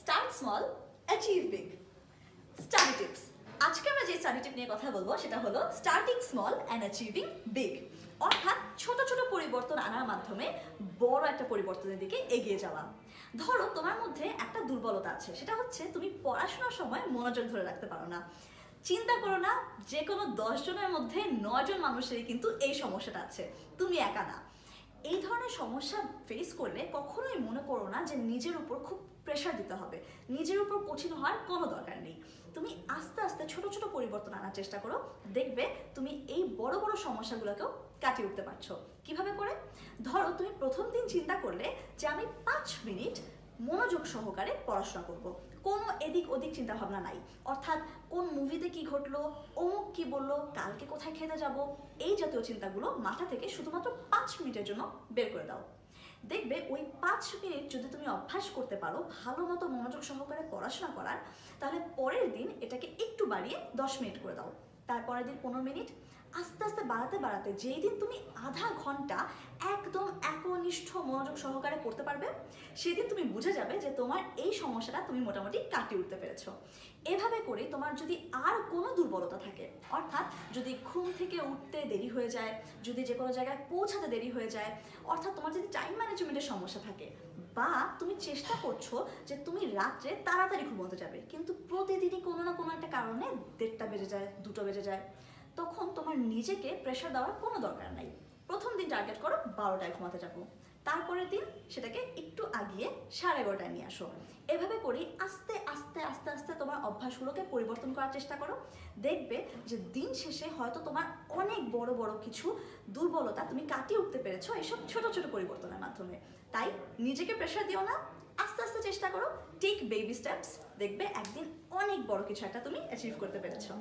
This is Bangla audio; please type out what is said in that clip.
Start small, achieve big. Study tips. আজকে আমরা যে স্টাডি টিপ নিয়ে কথা বলবো সেটা হলো starting small and achieving big. অর্থাৎ ছোট ছোট পরিবর্তন আনার মাধ্যমে বড় একটা পরিবর্তনের দিকে এগিয়ে যাওয়া। ধরো তোমার মধ্যে একটা দুর্বলতা আছে, সেটা হচ্ছে তুমি পড়াশোনার সময় মনোযোগ ধরে রাখতে পারো না। চিন্তা করো না, যে কোনো 10 জনের মধ্যে 9 জন মানুষেরই কিন্তু এই সমস্যাটা আছে, তুমি একা না। এই ধরনের সমস্যা ফেস করলে কখনোই মনে করো না যে নিজের উপর খুব প্রেশার দিতে হবে, নিজের উপর কঠিন হওয়ার কোনো দরকার নেই। তুমি আস্তে আস্তে ছোট ছোট পরিবর্তন আনার চেষ্টা করো, দেখবে তুমি এই বড় বড় সমস্যাগুলোকেও কাটিয়ে উঠতে পারছো। কিভাবে করে? ধরো তুমি প্রথম দিন চিন্তা করলে যে আমি 5 মিনিট মনোযোগ সহকারে পড়াশোনা করব, কোনো এদিক ওদিক চিন্তা ভাবনা নাই। অর্থাৎ কোন মুভিতে কি ঘটলো, অমুক কি বললো, কালকে কোথায় খেতে যাব, এই জাতীয় চিন্তাগুলো মাথা থেকে শুধুমাত্র 5 মিনিটের জন্য বের করে দাও। দেখবে ওই 5 মিনিট যদি তুমি অভ্যাস করতে পারো ভালো মতো মনোযোগ সহকারে পড়াশোনা করার, তাহলে পরের দিন এটাকে একটু বাড়িয়ে 10 মিনিট করে দাও, তারপরের দিন 15 মিনিট, আস্তে আস্তে বাড়াতে বাড়াতে যেই দিন তুমি আধা ঘন্টা একদম একনিষ্ঠ মনোযোগ সহকারে পড়তে পারবে, সেদিন তুমি বুঝে যাবে যে তোমার এই সমস্যাটা তুমি মোটামুটি কাটিয়ে উঠতে পেরেছো। এভাবে করে তোমার যদি আর কোনো দুর্বলতা থাকে, অর্থাৎ যদি ঘুম থেকে উঠতে দেরি হয়ে যায়, যদি যে কোনো জায়গায় পৌঁছাতে দেরি হয়ে যায়, অর্থাৎ তোমার যদি টাইম ম্যানেজমেন্টের সমস্যা থাকে, বা তুমি চেষ্টা করছো যে তুমি রাত্রে তাড়াতাড়ি ঘুমোতে যাবে কিন্তু প্রতিদিনই কোনো না কোনো একটা কারণে 1:30টা বেজে যায়, 2টো বেজে যায়, তখন তোমার নিজেকে প্রেশার দেওয়ার কোনো দরকার নাই। প্রথম দিন টার্গেট করো 12টায় ঘুমাতে যাবো, তারপরের দিন সেটাকে একটু আগিয়ে 11:30টায় নিয়ে আসো। এভাবে করে আস্তে আস্তে আস্তে আস্তে তোমার অভ্যাসগুলোকে পরিবর্তন করার চেষ্টা করো। দেখবে যে দিন শেষে হয়তো তোমার অনেক বড় বড় কিছু দুর্বলতা তুমি কাটিয়ে উঠতে পেরেছো এইসব ছোট ছোট পরিবর্তনের মাধ্যমে। তাই নিজেকে প্রেশার দিও না, আস্তে আস্তে চেষ্টা করো, টেক বেবি স্টেপস, দেখবে একদিন অনেক বড় কিছু একটা তুমি অ্যাচিভ করতে পেরেছো।